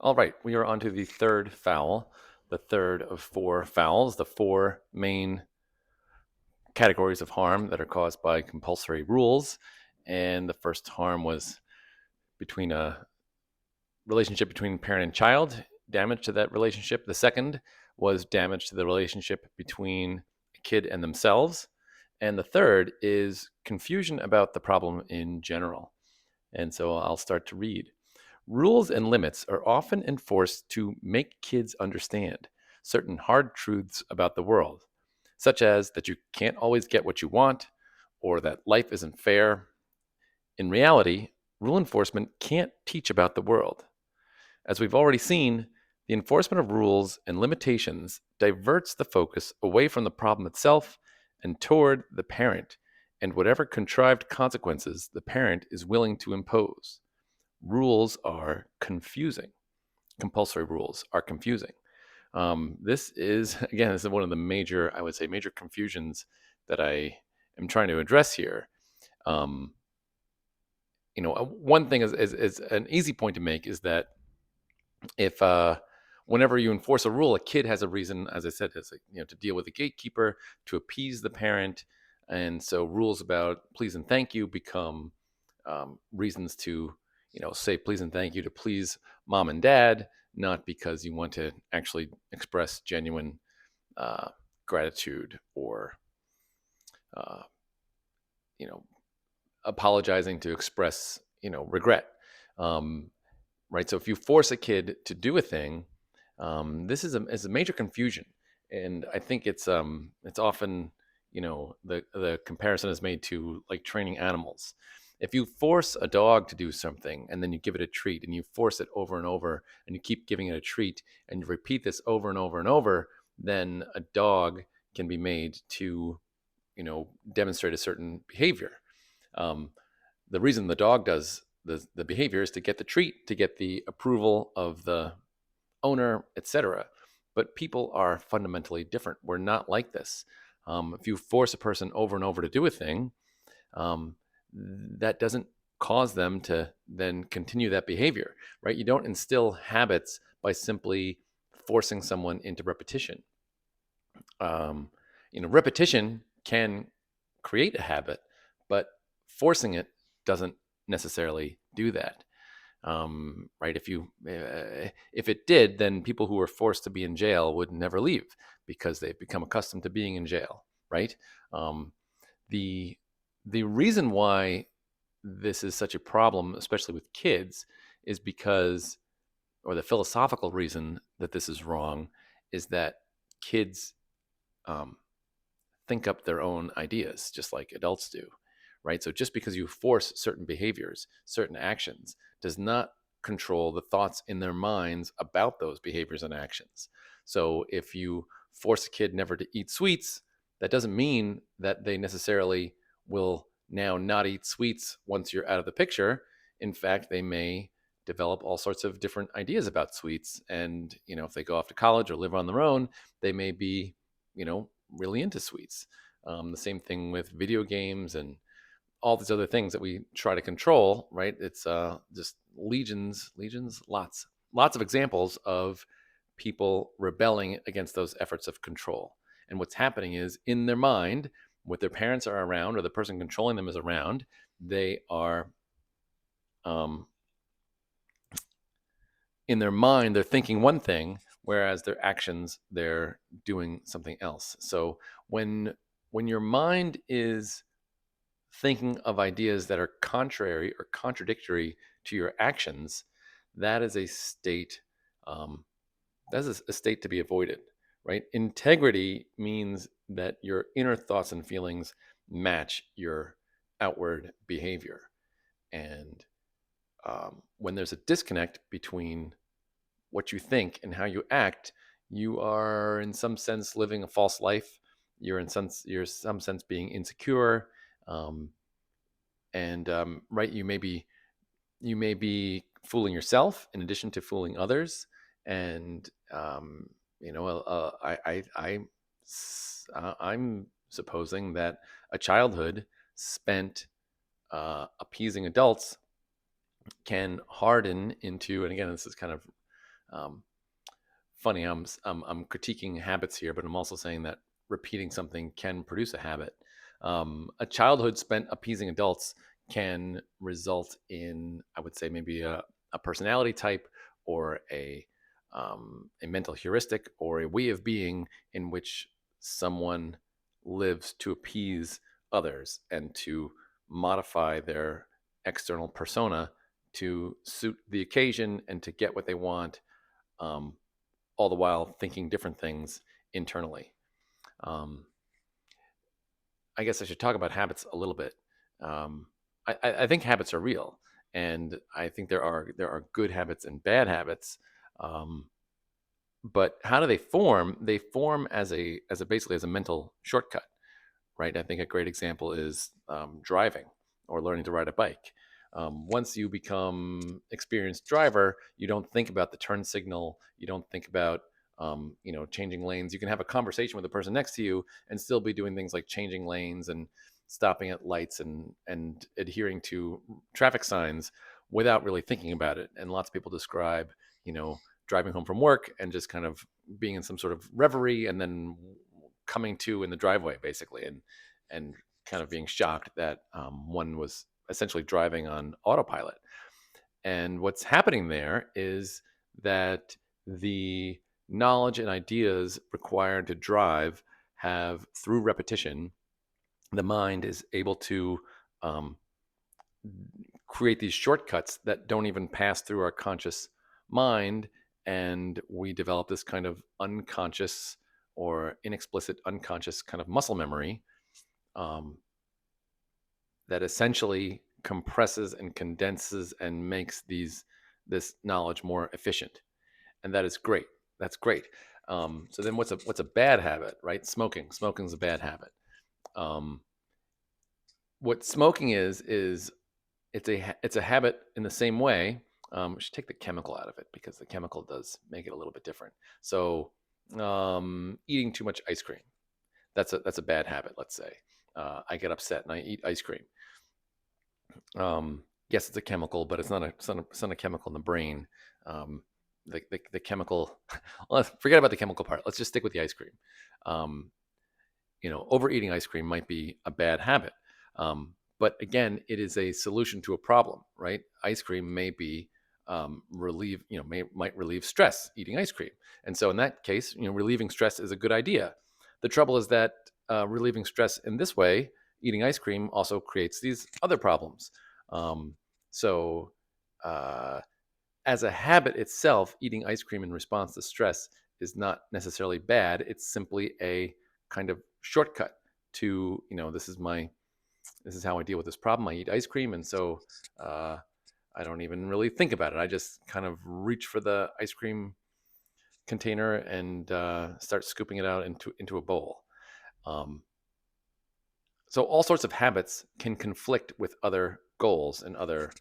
All right, we are on to the third foul, the third of four fouls, the four main categories of harm that are caused by compulsory rules. And the first harm was between a relationship between parent and child, damage to that relationship. The second was damage to the relationship between a kid and themselves. And the third is confusion about the problem in general. And so I'll start to read. Rules and limits are often enforced to make kids understand certain hard truths about the world, such as that you can't always get what you want or that life isn't fair. In reality, rule enforcement can't teach about the world. As we've already seen, the enforcement of rules and limitations diverts the focus away from the problem itself and toward the parent and whatever contrived consequences the parent is willing to impose. Rules are confusing. Compulsory rules are confusing. This is, again, this is one of the major, I would say, major confusions that I am trying to address here. Um, one thing is an easy point to make is that if whenever you enforce a rule, a kid has a reason, as I said, to deal with the gatekeeper, to appease the parent, and so rules about please and thank you become reasons to say please and thank you to please mom and dad, not because you want to actually express genuine uh, gratitude or uh, you know apologizing to express regret. Um, right? So if you force a kid to do a thing, this is a major confusion, and I think it's often the comparison is made to like training animals. If you force a dog to do something and then you give it a treat and you force it over and over and you keep giving it a treat and you repeat this over and over and over, then a dog can be made to demonstrate a certain behavior. Um, the reason the dog does the behavior is to get the treat, to get the approval of the owner, etc. But people are fundamentally different. We're not like this. If you force a person over and over to do a thing, um, that doesn't cause them to then continue that behavior, right? You don't instill habits by simply forcing someone into repetition. Um, repetition can create a habit, but forcing it doesn't necessarily do that. Right? If it did, then people who were forced to be in jail would never leave because they've become accustomed to being in jail, right? Um, the the reason why this is such a problem, especially with kids, is because, or the philosophical reason that this is wrong, is that kids um, think up their own ideas just like adults do, right? So just because you force certain behaviors, certain actions, does not control the thoughts in their minds about those behaviors and actions. So if you force a kid never to eat sweets, that doesn't mean that they necessarily will now not eat sweets once you're out of the picture. In fact, they may develop all sorts of different ideas about sweets. And, if they go off to college or live on their own, they may be, really into sweets. The same thing with video games and all these other things that we try to control, right? It's just legions, lots of examples of people rebelling against those efforts of control. And what's happening is in their mind, when their parents are around or the person controlling them is around, they are um, in their mind, they're thinking one thing, whereas their actions, they're doing something else. So when your mind is thinking of ideas that are contrary or contradictory to your actions, that is a state um, that's a state to be avoided, right? Integrity means that your inner thoughts and feelings match your outward behavior, and when there's a disconnect between what you think and how you act, you are in some sense living a false life. You're in some sense being insecure, um, and right, you may be fooling yourself in addition to fooling others, and I'm supposing that a childhood spent appeasing adults can harden into, and again, this is kind of Um, Funny, I'm critiquing habits here, but I'm also saying that repeating something can produce a habit. A childhood spent appeasing adults can result in, I would say, maybe a personality type or a mental heuristic or a way of being in which someone lives to appease others and to modify their external persona to suit the occasion and to get what they want. Um, all the while thinking different things internally. Um, I guess I should talk about habits a little bit. Um, I think habits are real, and I think there are good habits and bad habits. Um, but how do they form? They form as a basically as a mental shortcut, right? I think a great example is driving or learning to ride a bike. Once you become experienced driver, you don't think about the turn signal. You don't think about changing lanes. You can have a conversation with the person next to you and still be doing things like changing lanes and stopping at lights and adhering to traffic signs without really thinking about it. And lots of people describe, you know, driving home from work and just kind of being in some sort of reverie and then coming to in the driveway basically and kind of being shocked that one was essentially driving on autopilot. And what's happening there is that the knowledge and ideas required to drive have, through repetition, the mind is able to um, create these shortcuts that don't even pass through our conscious mind. And we develop this kind of unconscious or inexplicit unconscious kind of muscle memory um, that essentially compresses and condenses and makes this knowledge more efficient, and that is great. That's great. So then, what's a bad habit, right? Smoking is a bad habit. Um, what smoking is it's a habit in the same way. We should take the chemical out of it because the chemical does make it a little bit different. So, eating too much ice cream, that's a bad habit. Let's say I get upset and I eat ice cream. Yes, it's a chemical, but it's not a chemical in the brain. Um, the chemical, well, forget about the chemical part. Let's just stick with the ice cream. Um, Overeating ice cream might be a bad habit. But again, it is a solution to a problem, right? Ice cream may be might relieve stress eating ice cream. And so in that case, relieving stress is a good idea. The trouble is that relieving stress in this way, eating ice cream, also creates these other problems. Um, so, uh, as a habit itself, eating ice cream in response to stress is not necessarily bad. It's simply a kind of shortcut to, this is how I deal with this problem. I eat ice cream, and so uh, I don't even really think about it. I just kind of reach for the ice cream container and start scooping it out into a bowl. Um, so all sorts of habits can conflict with other goals and other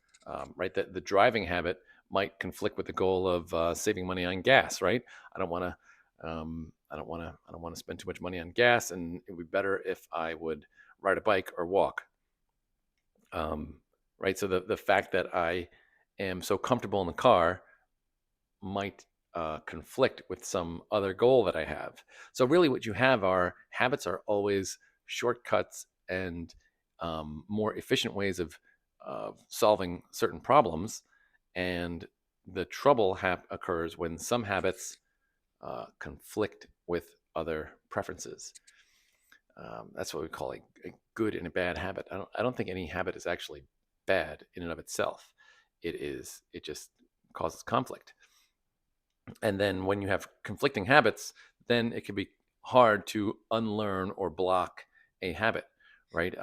right. The driving habit might conflict with the goal of saving money on gas. Right. I don't want to. I don't want to spend too much money on gas, and it would be better if I would ride a bike or walk. Um, right. So the fact that I am so comfortable in the car might conflict with some other goal that I have. So really, what you have are habits are always shortcuts and more efficient ways of solving certain problems. And the trouble occurs when some habits conflict with other preferences. That's what we call a good and a bad habit. I don't think any habit is actually bad in and of itself. It just causes conflict. And then when you have conflicting habits, then it can be hard to unlearn or block a habit, right?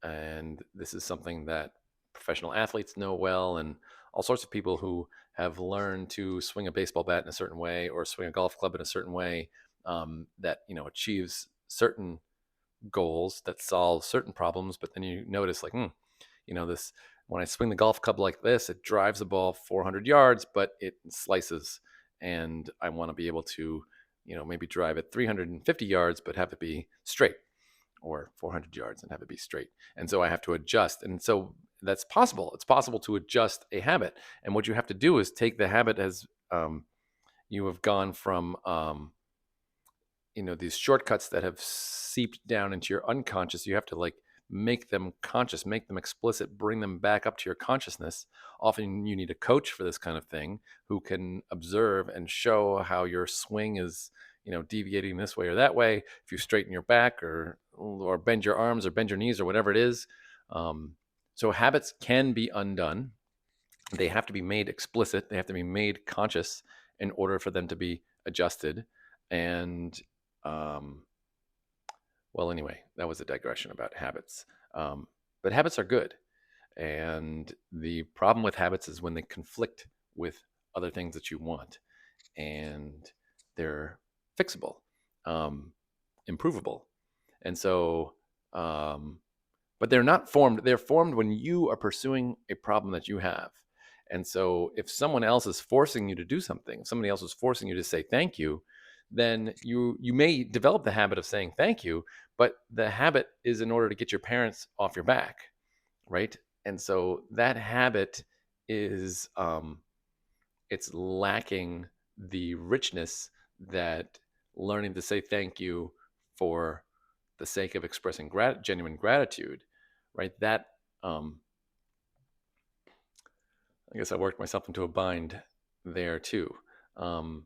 And this is something that professional athletes know well, and all sorts of people who have learned to swing a baseball bat in a certain way or swing a golf club in a certain way that achieves certain goals that solve certain problems. But then you notice, like, this when I swing the golf club like this, it drives the ball 400 yards, but it slices. And I want to be able to, maybe drive it 350 yards, but have it be straight, or 400 yards and have it be straight. And so I have to adjust. And so that's possible. It's possible to adjust a habit. And what you have to do is take the habit as you have gone from these shortcuts that have seeped down into your unconscious. You have to like make them conscious, make them explicit, bring them back up to your consciousness. Often you need a coach for this kind of thing who can observe and show how your swing is deviating this way or that way, if you straighten your back or bend your arms or bend your knees or whatever it is. So habits can be undone. They have to be made explicit, they have to be made conscious in order for them to be adjusted. And um, well, anyway, that was a digression about habits. But habits are good. And the problem with habits is when they conflict with other things that you want, and they're fixable, um, improvable. And so, but they're not formed. They're formed when you are pursuing a problem that you have. And so if someone else is forcing you to do something, somebody else is forcing you to say thank you, then you may develop the habit of saying thank you, but the habit is in order to get your parents off your back, right? And so that habit is it's lacking the richness that learning to say thank you for the sake of expressing genuine gratitude, right? That I guess I worked myself into a bind there too. Um,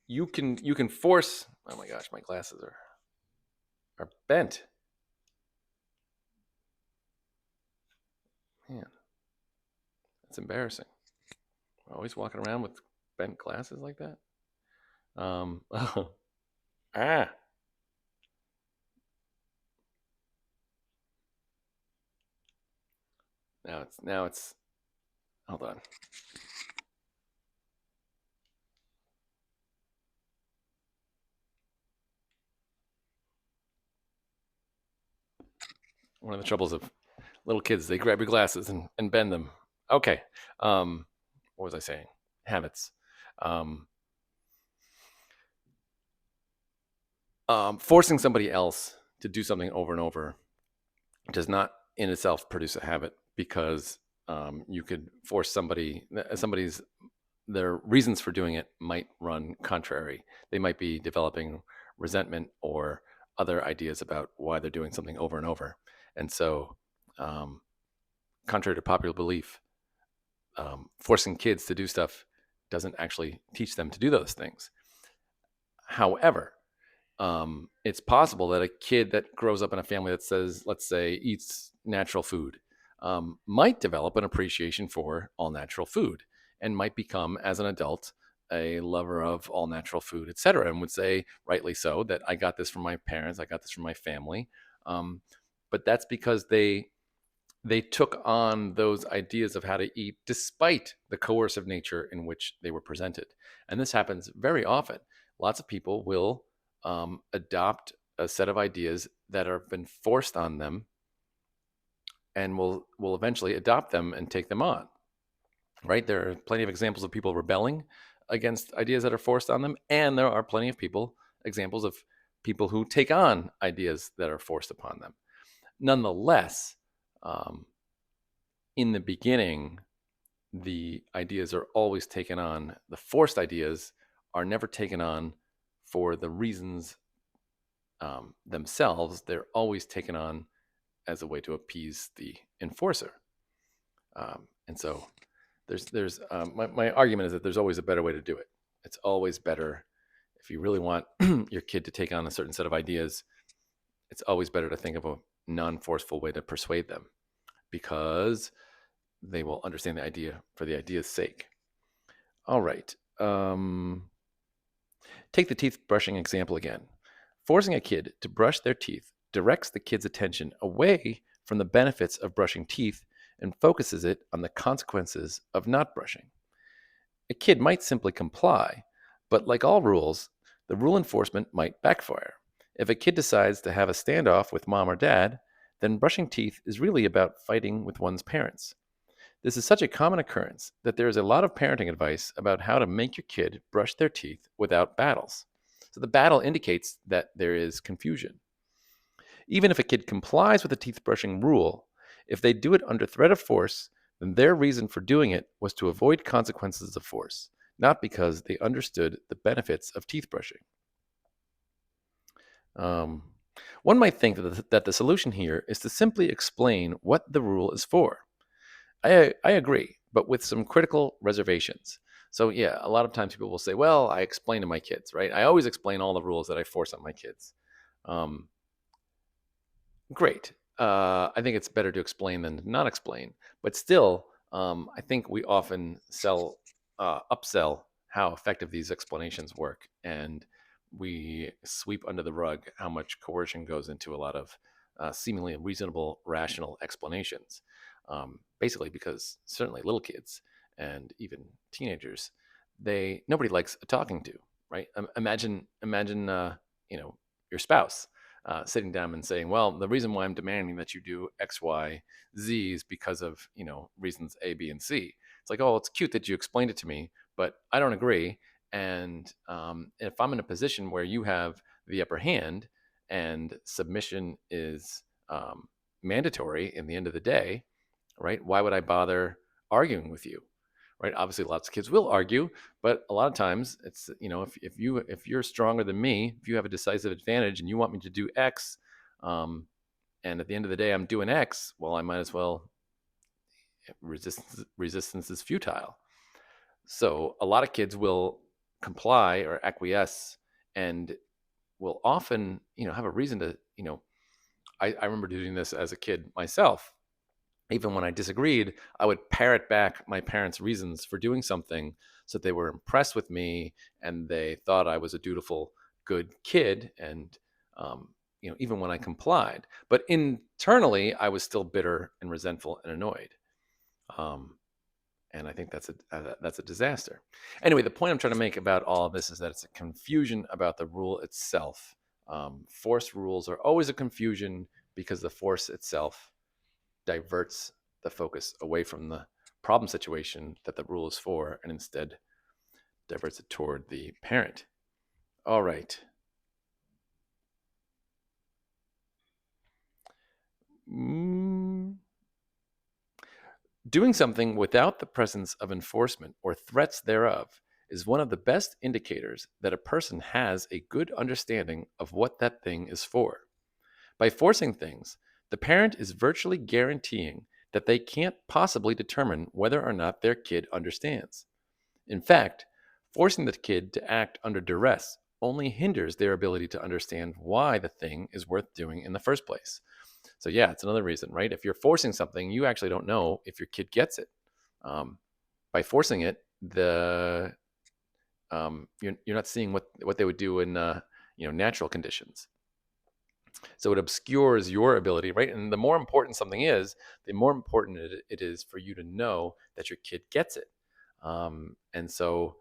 you can force. Oh my gosh, my glasses are bent. Man, that's embarrassing. Always walking around with bent glasses like that. Oh, ah. Now it's. Hold on. One of the troubles of little kids, they grab your glasses and bend them. Okay. What was I saying? Habits. Um, Forcing somebody else to do something over and over does not in itself produce a habit, because you could force somebody's their reasons for doing it might run contrary. They might be developing resentment or other ideas about why they're doing something over and over. And so, um, contrary to popular belief, forcing kids to do stuff doesn't actually teach them to do those things. However, it's possible that a kid that grows up in a family that says, let's say, eats natural food, might develop an appreciation for all natural food and might become, as an adult, a lover of all natural food, etc., and would say, rightly so, that I got this from my parents, I got this from my family. Um, but that's because they took on those ideas of how to eat despite the coercive nature in which they were presented. And this happens very often. Lots of people will adopt a set of ideas that have been forced on them, and will eventually adopt them and take them on. Right? There are plenty of examples of people rebelling against ideas that are forced on them, and there are plenty of examples of people who take on ideas that are forced upon them. Nonetheless, um, in the beginning, the ideas are always taken on. The forced ideas are never taken on for the reasons themselves. They're always taken on as a way to appease the enforcer. And so my argument is that there's always a better way to do it. It's always better if you really want your kid to take on a certain set of ideas. It's always better to think of a non-forceful way to persuade them, because they will understand the idea for the idea's sake. All right. Take the teeth brushing example again. Forcing a kid to brush their teeth directs the kid's attention away from the benefits of brushing teeth and focuses it on the consequences of not brushing. A kid might simply comply, but like all rules, the rule enforcement might backfire. If a kid decides to have a standoff with mom or dad, then brushing teeth is really about fighting with one's parents. This is such a common occurrence that there is a lot of parenting advice about how to make your kid brush their teeth without battles. So the battle indicates that there is confusion. Even if a kid complies with the teeth brushing rule, If they do it under threat of force, then their reason for doing it was to avoid consequences of force, not because they understood the benefits of teeth brushing. Um, One might think that the solution here is to simply explain what the rule is for. I agree, but with some critical reservations. So, yeah, a lot of times people will say, well, I explain to my kids, right? I always explain all the rules that I force on my kids. Um, Great. I think it's better to explain than to not explain. But still, I think we often upsell how effective these explanations work, and we sweep under the rug how much coercion goes into a lot of seemingly reasonable, rational explanations. Basically, because certainly little kids and even teenagers, they nobody likes talking to, right? Imagine, your spouse sitting down and saying, "Well, the reason why I'm demanding that you do X, Y, Z is because of reasons A, B, and C." It's like, "Oh, it's cute that you explained it to me, but I don't agree." And if I'm in a position where you have the upper hand and submission is mandatory in the end of the day, right? Why would I bother arguing with you? Right? Obviously, lots of kids will argue, but a lot of times it's if you're stronger than me, if you have a decisive advantage and you want me to do X, um, and at the end of the day I'm doing X, well, I might as well resistance is futile. So a lot of kids will comply or acquiesce and will often have a reason to I remember doing this as a kid myself. Even when I disagreed, I would parrot back my parents' reasons for doing something so that they were impressed with me and they thought I was a dutiful, good kid. And, even when I complied, but internally, I was still bitter and resentful and annoyed. Um, and I think that's a disaster. Anyway, the point I'm trying to make about all of this is that it's a confusion about the rule itself. Force rules are always a confusion because the force itself diverts the focus away from the problem situation that the rule is for and instead diverts it toward the parent. All right. Mm. Doing something without the presence of enforcement or threats thereof is one of the best indicators that a person has a good understanding of what that thing is for. By forcing things, the parent is virtually guaranteeing that they can't possibly determine whether or not their kid understands. In fact, forcing the kid to act under duress only hinders their ability to understand why the thing is worth doing in the first place. So, yeah, it's another reason, right? If you're forcing something, you actually don't know if your kid gets it. Um, by forcing it, you're not seeing what they would do in natural conditions. So it obscures your ability, right? And the more important something is, the more important it is for you to know that your kid gets it. And so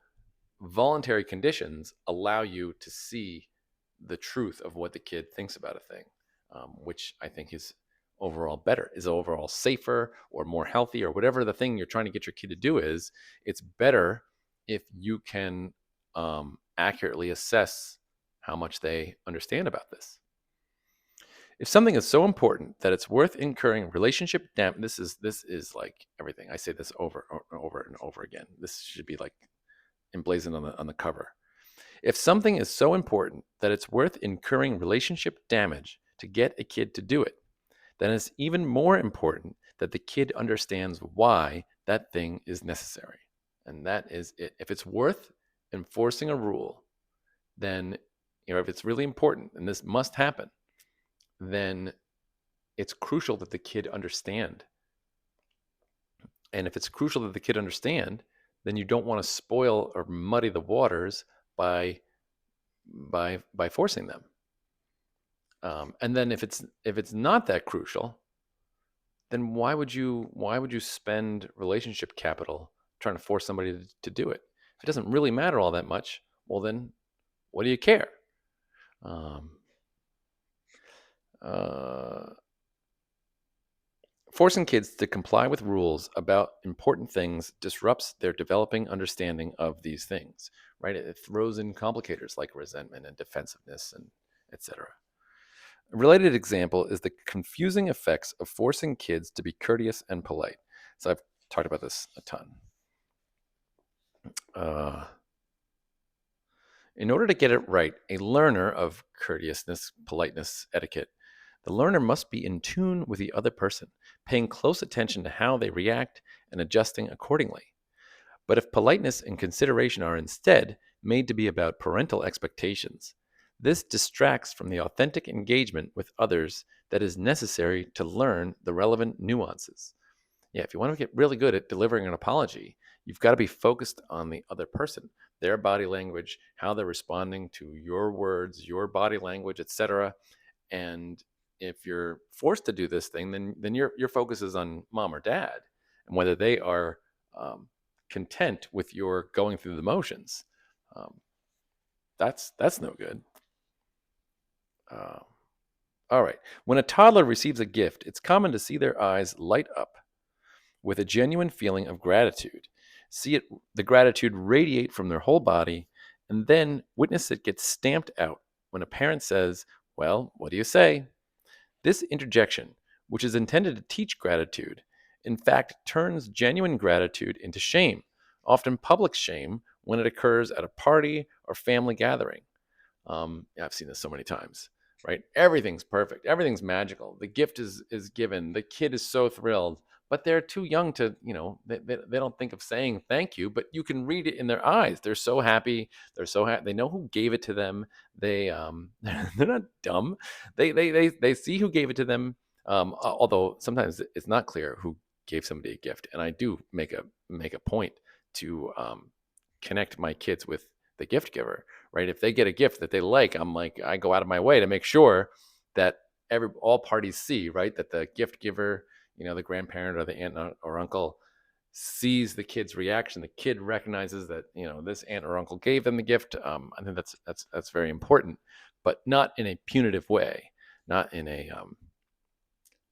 voluntary conditions allow you to see the truth of what the kid thinks about a thing, which I think is overall better, is overall safer or more healthy or whatever the thing you're trying to get your kid to do is. It's better if you can accurately assess how much they understand about this. If something is so important that it's worth incurring relationship damage, this is like everything. I say this over and over and over again. This should be like emblazoned on the cover. If something is so important that it's worth incurring relationship damage to get a kid to do it, then it's even more important that the kid understands why that thing is necessary. And that is it. If it's worth enforcing a rule, then, if it's really important and this must happen, then it's crucial that the kid understand. And if it's crucial that the kid understand, then you don't want to spoil or muddy the waters by forcing them. And then if it's not that crucial, then why would you spend relationship capital trying to force somebody to do it? If it doesn't really matter all that much, well then, what do you care? Um, uh, Forcing kids to comply with rules about important things disrupts their developing understanding of these things, right? It throws in complicators like resentment and defensiveness and etc. A related example is the confusing effects of forcing kids to be courteous and polite. So I've talked about this a ton. Uh, in order to get it right, a learner of courteousness, politeness, etiquette, the learner must be in tune with the other person, paying close attention to how they react and adjusting accordingly. But if politeness and consideration are instead made to be about parental expectations, this distracts from the authentic engagement with others that is necessary to learn the relevant nuances. Yeah, if you want to get really good at delivering an apology, you've got to be focused on the other person, their body language, how they're responding to your words, your body language, etc. And if you're forced to do this thing, then your focus is on mom or dad and whether they are um, content with your going through the motions. Um, that's no good. Uh, all right. When a toddler receives a gift, it's common to see their eyes light up with a genuine feeling of gratitude. See it, the gratitude radiate from their whole body, and then witness it get stamped out when a parent says, "Well, what do you say?" This interjection, which is intended to teach gratitude, in fact turns genuine gratitude into shame, often public shame when it occurs at a party or family gathering. Yeah, I've seen this so many times, right? Everything's perfect. Everything's magical. The gift is given. The kid is so thrilled, but they're too young to, they don't think of saying thank you, but you can read it in their eyes. They're so happy. They're so happy. They know who gave it to them. They they're not dumb. They see who gave it to them. Although sometimes it's not clear who gave somebody a gift, and I do make a point to connect my kids with the gift giver, right? If they get a gift that they like, I go out of my way to make sure that all parties see, right, that the gift giver, the grandparent or the aunt or uncle sees the kid's reaction. The kid recognizes that this aunt or uncle gave them the gift. I think that's very important, but not in a punitive way, not in a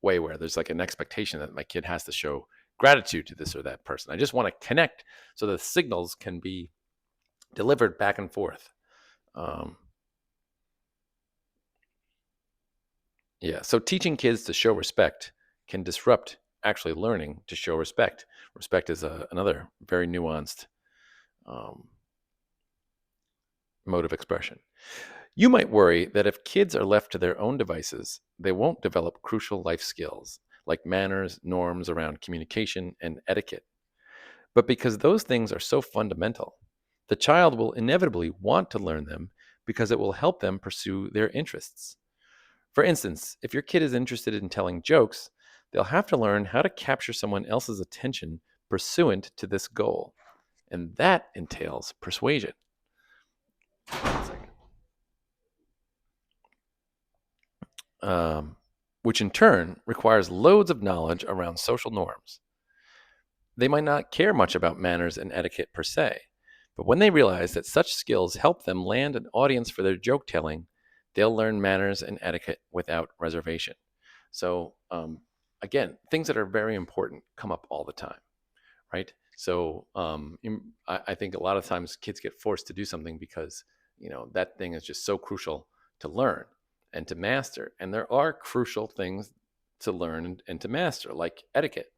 way where there's like an expectation that my kid has to show gratitude to this or that person. I just want to connect so the signals can be delivered back and forth. Um, yeah. So teaching kids to show respect can disrupt actually learning to show respect. Respect is another very nuanced um, mode of expression. You might worry that if kids are left to their own devices, they won't develop crucial life skills like manners, norms around communication, and etiquette. But because those things are so fundamental, the child will inevitably want to learn them because it will help them pursue their interests. For instance, if your kid is interested in telling jokes, they'll have to learn how to capture someone else's attention pursuant to this goal. And that entails persuasion. One second. Which in turn requires loads of knowledge around social norms. They might not care much about manners and etiquette per se, but when they realize that such skills help them land an audience for their joke telling, they'll learn manners and etiquette without reservation. So, again, things that are very important come up all the time, right? So, I think a lot of times kids get forced to do something because that thing is just so crucial to learn and to master. And there are crucial things to learn and to master, like etiquette.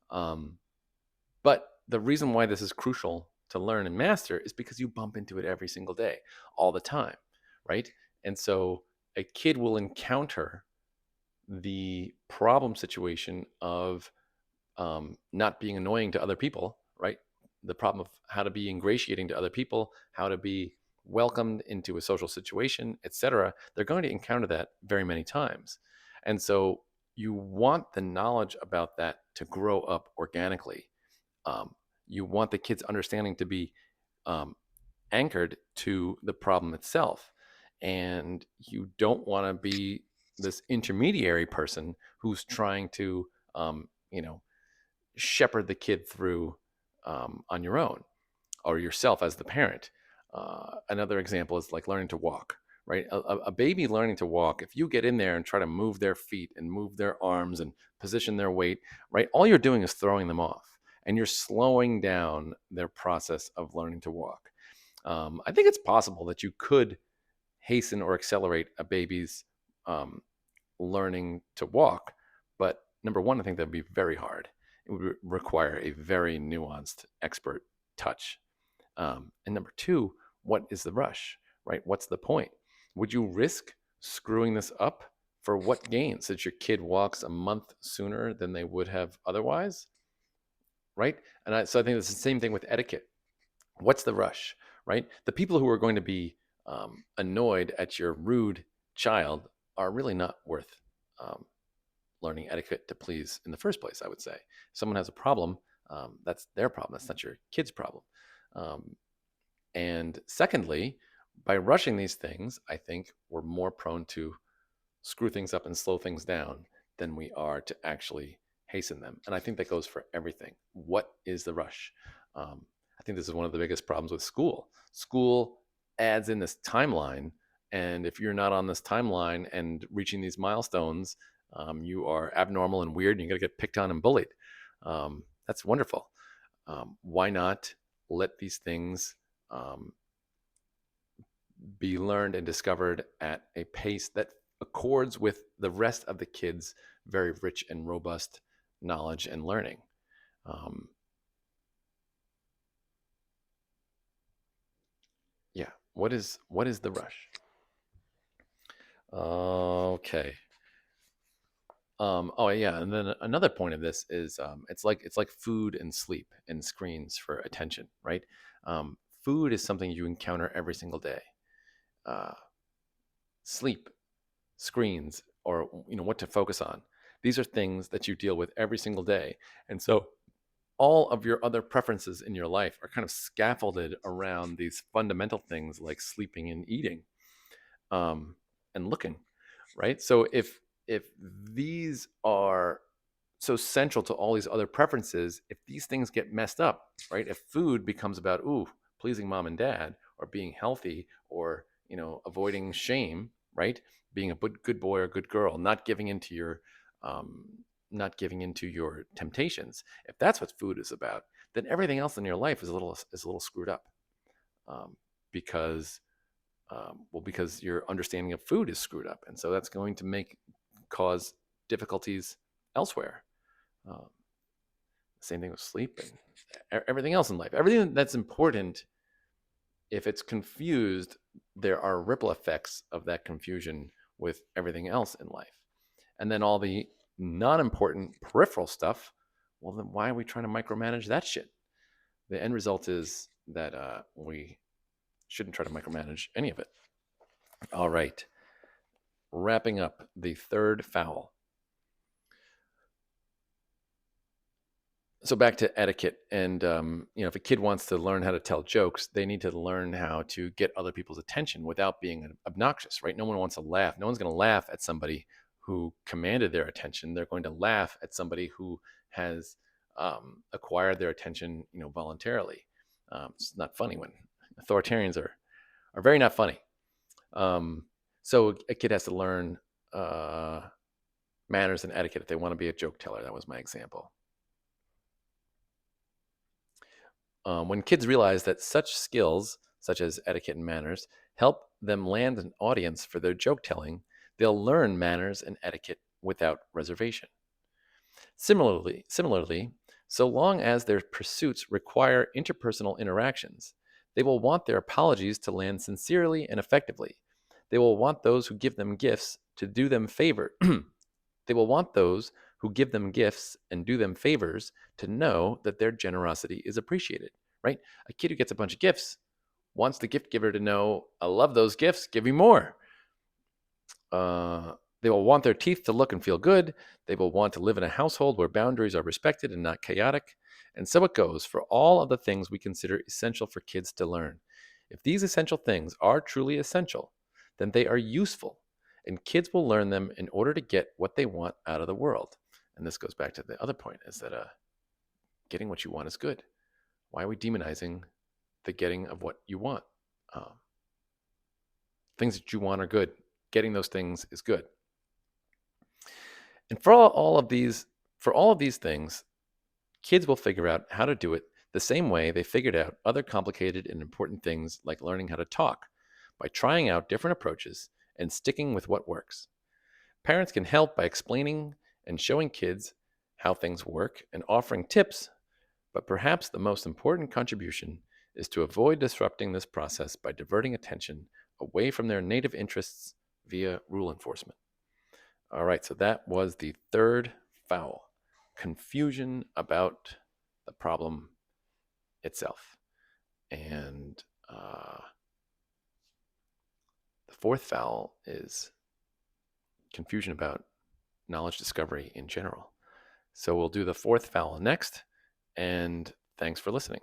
Um, but the reason why this is crucial to learn and master is because you bump into it every single day, all the time, right? And so a kid will encounter the problem situation of not being annoying to other people, right? The problem of how to be ingratiating to other people, how to be welcomed into a social situation, etc. They're going to encounter that very many times. And so you want the knowledge about that to grow up organically. You want the kids' understanding to be um, anchored to the problem itself. And you don't want to be this intermediary person who's trying to, um, you know, shepherd the kid through on your own or yourself as the parent. Another example is like learning to walk, right? A baby learning to walk, if you get in there and try to move their feet and move their arms and position their weight, right? All you're doing is throwing them off and you're slowing down their process of learning to walk. I think it's possible that you could hasten or accelerate a baby's um, learning to walk. But number one, I think that'd be very hard. It would require a very nuanced expert touch. And number two, what is the rush, right? What's the point? Would you risk screwing this up for what gain? Since your kid walks a month sooner than they would have otherwise, right? So I think it's the same thing with etiquette. What's the rush, right? The people who are going to be annoyed at your rude child are really not worth um, learning etiquette to please in the first place, I would say. If someone has a problem, that's their problem. That's not your kid's problem. Um, and secondly, by rushing these things, I think we're more prone to screw things up and slow things down than we are to actually hasten them. And I think that goes for everything. What is the rush? I think this is one of the biggest problems with school. School adds in this timeline. And if you're not on this timeline and reaching these milestones, you are abnormal and weird and you're going to get picked on and bullied. That's wonderful. Why not let these things um, be learned and discovered at a pace that accords with the rest of the kids' very rich and robust knowledge and learning? Um, yeah. What is the rush? Okay. Oh yeah, and then another point of this is it's like food and sleep and screens for attention, right? Food is something you encounter every single day. Uh, Sleep, screens, or what to focus on. These are things that you deal with every single day, and so all of your other preferences in your life are kind of scaffolded around these fundamental things like sleeping and eating, um, and looking, right? So if these are so central to all these other preferences, if these things get messed up, right? If food becomes about pleasing mom and dad, or being healthy, or avoiding shame, right? Being a good boy or good girl, um, not giving into your temptations. If that's what food is about, then everything else in your life is a little screwed up, um, because because your understanding of food is screwed up, and so that's going to cause difficulties elsewhere. Um, Same thing with sleep and everything else in life. Everything that's important, if it's confused, there are ripple effects of that confusion with everything else in life. And then all the non-important peripheral stuff, well, then why are we trying to micromanage that shit? The end result is that we shouldn't try to micromanage any of it. All right. Wrapping up the third foul. So back to etiquette, and if a kid wants to learn how to tell jokes, they need to learn how to get other people's attention without being obnoxious, right? No one wants to laugh. No one's going to laugh at somebody who commanded their attention. They're going to laugh at somebody who has acquired their attention, voluntarily. It's not funny when authoritarians are very not funny. So a kid has to learn manners and etiquette if they want to be a joke teller. That was my example. When kids realize that such skills, such as etiquette and manners, help them land an audience for their joke telling, they'll learn manners and etiquette without reservation. Similarly, so long as their pursuits require interpersonal interactions, they will want their apologies to land sincerely and effectively. They will want those who give them gifts to do them favor. They will want those who give them gifts and do them favors to know that their generosity is appreciated, right? A kid who gets a bunch of gifts wants the gift giver to know, I love those gifts, give me more. They will want their teeth to look and feel good. They will want to live in a household where boundaries are respected and not chaotic. And so it goes for all of the things we consider essential for kids to learn. If these essential things are truly essential, then they are useful, and kids will learn them in order to get what they want out of the world. And this goes back to the other point, is that getting what you want is good. Why are we demonizing the getting of what you want? Things that you want are good. Getting those things is good. And for all of these things, kids will figure out how to do it the same way they figured out other complicated and important things like learning how to talk, by trying out different approaches and sticking with what works. Parents can help by explaining and showing kids how things work and offering tips, but perhaps the most important contribution is to avoid disrupting this process by diverting attention away from their native interests via rule enforcement. All right, so that was the third foul: confusion about the problem itself. And the fourth foul is confusion about knowledge discovery in general. So we'll do the fourth foul next, and thanks for listening.